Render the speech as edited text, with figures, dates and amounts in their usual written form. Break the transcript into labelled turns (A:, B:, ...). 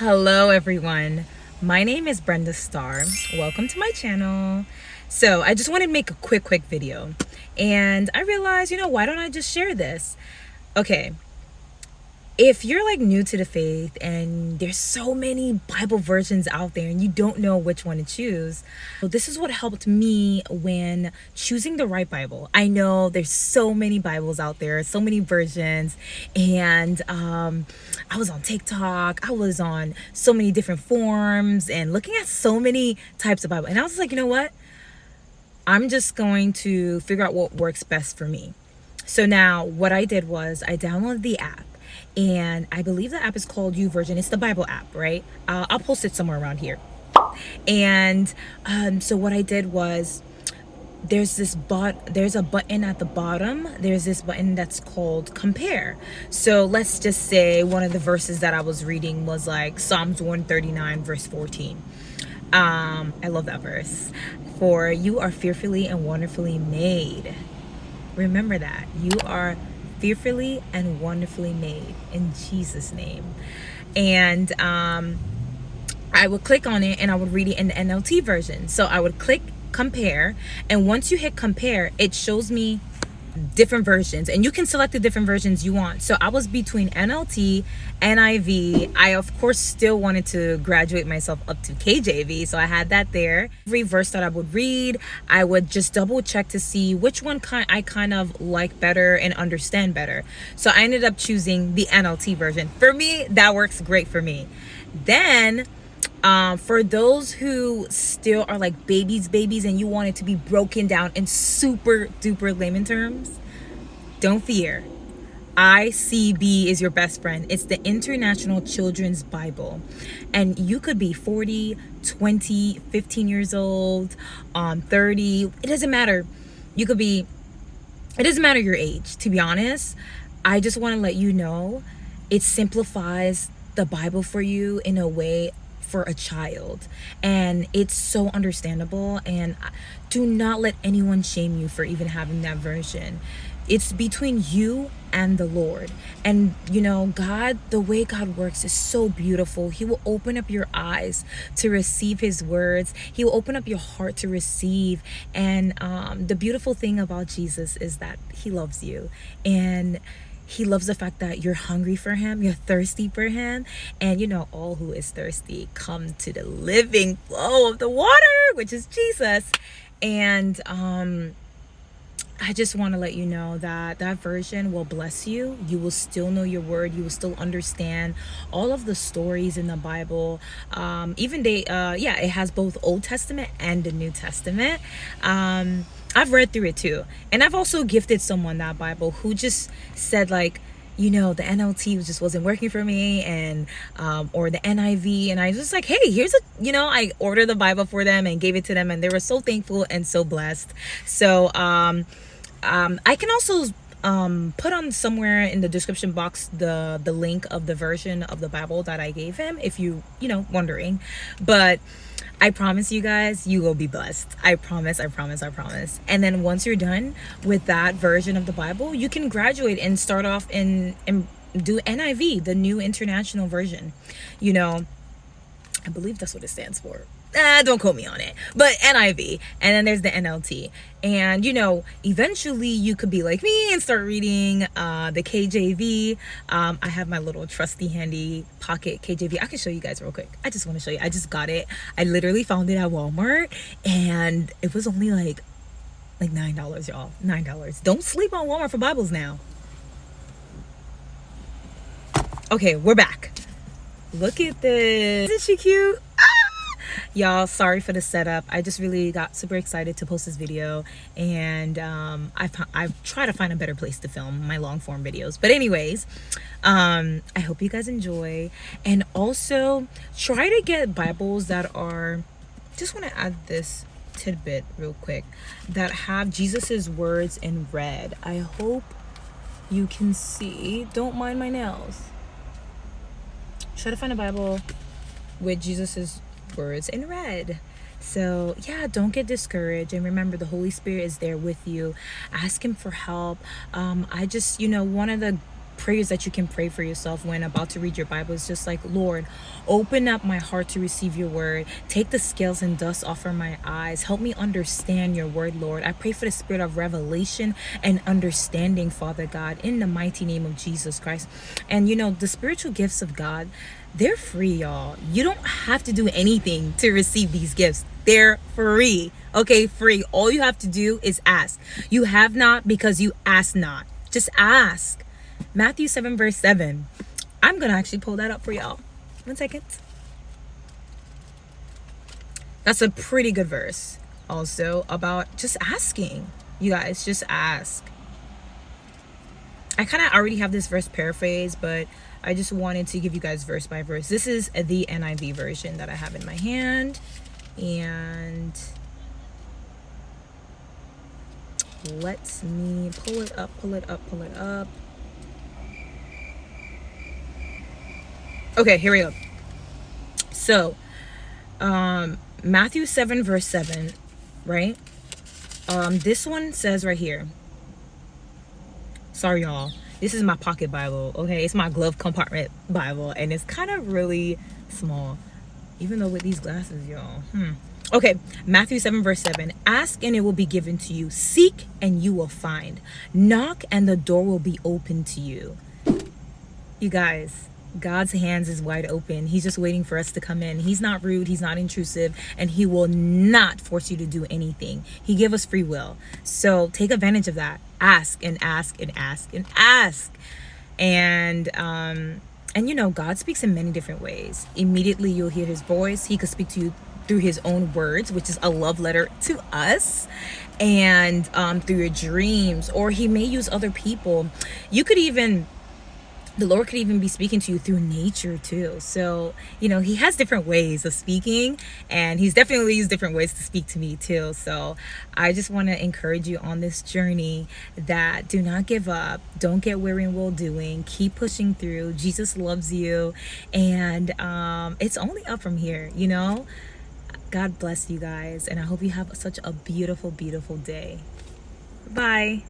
A: Hello everyone, my name is Brenda Starr. Welcome to my channel. So I just wanted to make a quick video, and I realized, why don't I just share this? Okay, if you're like new to the faith and there's so many Bible versions out there and you don't know which one to choose, so this is what helped me when choosing the right Bible. I know there's so many Bibles out there, so many versions, and I was on TikTok, I was on so many different forums and looking at so many types of Bible, and I was like, you know what? I'm just going to figure out what works best for me. So now what I did was I downloaded the app, and I believe the app is called YouVersion. It's the Bible app, right? I'll post it somewhere around here. And so what I did was there's a button at the bottom. There's this button that's called compare. So let's just say one of the verses that I was reading was like Psalms 139 verse 14. I love that verse. For you are fearfully and wonderfully made. Remember that. You are fearfully and wonderfully made, in Jesus' name. And I would click on it and I would read it in the NLT version. So I would click compare, and once you hit compare, it shows me different versions, and you can select the different versions you want. So I was between NLT, NIV. I of course still wanted to graduate myself up to KJV, so I had that there. Every verse that I would read, I would just double check to see which one I kind of like better and understand better. So I ended up choosing the NLT version. For me, that works great for me. Then for those who still are like babies and you want it to be broken down in super duper layman terms, don't fear. ICB is your best friend. It's the International Children's Bible, and you could be 40, 20, 15 years old, 30. It doesn't matter. It doesn't matter your age, to be honest. I just want to let you know it simplifies the Bible for you in a way for a child, and it's so understandable. And do not let anyone shame you for even having that version. It's between you and the Lord. And God, the way God works is so beautiful. He will open up your eyes to receive his words. He will open up your heart to receive. And the beautiful thing about Jesus is that he loves you, and he loves the fact that you're hungry for him, you're thirsty for him. And all who is thirsty, come to the living flow of the water, which is Jesus. And I just want to let you know that that version will bless you. You will still know your word. You will still understand all of the stories in the Bible. It has both Old Testament and the New Testament. I've read through it too. And I've also gifted someone that Bible who just said like, the NLT just wasn't working for me, and or the NIV, and I was just like, hey, here's I ordered the Bible for them and gave it to them, and they were so thankful and so blessed. So I can also put on somewhere in the description box the link of the version of the Bible that I gave him, if you wondering. But I promise you guys, you will be blessed. I promise. And then once you're done with that version of the Bible, you can graduate and start off and do NIV, the New International Version. I believe that's what it stands for. Don't quote me on it, but NIV. And then there's the NLT. And eventually you could be like me and start reading the KJV. I have my little trusty handy pocket KJV. I can show you guys real quick. I just want to show you. I just got it. I literally found it at Walmart, and it was only like $9, y'all. $9. Don't sleep on Walmart for Bibles now. Okay, we're back. Look at this. Isn't she cute? Y'all, sorry for the setup. I just really got super excited to post this video, and I've tried to find a better place to film my long form videos. But anyways, I hope you guys enjoy, and also try to get Bibles that are, just want to add this tidbit real quick, that have Jesus's words in red. I hope you can see. Don't mind my nails. Try to find a Bible with Jesus's words in red. So yeah, don't get discouraged, and remember, the Holy Spirit is there with you. Ask him for help. I just one of the prayers that you can pray for yourself when about to read your Bible is just like, Lord, open up my heart to receive your word. Take the scales and dust off of my eyes. Help me understand your word, Lord. I pray for the spirit of revelation and understanding, Father God, in the mighty name of Jesus Christ. And you know, the spiritual gifts of God, they're free, y'all. You don't have to do anything to receive these gifts. They're free. Okay, free. All you have to do is ask. You have not because you ask not. Just ask. Matthew 7 verse 7. I'm gonna actually pull that up for y'all. 1 second. That's a pretty good verse also about just asking. You guys, just ask. I kind of already have this verse paraphrased, but I just wanted to give you guys verse by verse. This is the NIV version that I have in my hand. And let me pull it up. Okay, here we go. So, Matthew 7 verse 7, right? This one says right here. Sorry, y'all. This is my pocket Bible, okay? It's my glove compartment Bible, and it's kind of really small, even though with these glasses, y'all. Okay, Matthew 7 verse 7. Ask and it will be given to you. Seek and you will find. Knock and the door will be open to you. You guys, God's hands is wide open. He's just waiting for us to come in. He's not rude. He's not intrusive. And he will not force you to do anything. He gave us free will. So take advantage of that. Ask and ask and ask and ask. And you know, God speaks in many different ways. Immediately you'll hear his voice. He could speak to you through his own words, which is a love letter to us, and through your dreams, or he may use other people. The Lord could even be speaking to you through nature too. So, you know, he has different ways of speaking, and he's definitely used different ways to speak to me too. So I just want to encourage you on this journey that do not give up. Don't get weary in well doing. Keep pushing through. Jesus loves you. And it's only up from here, you know. God bless you guys. And I hope you have such a beautiful, beautiful day. Bye.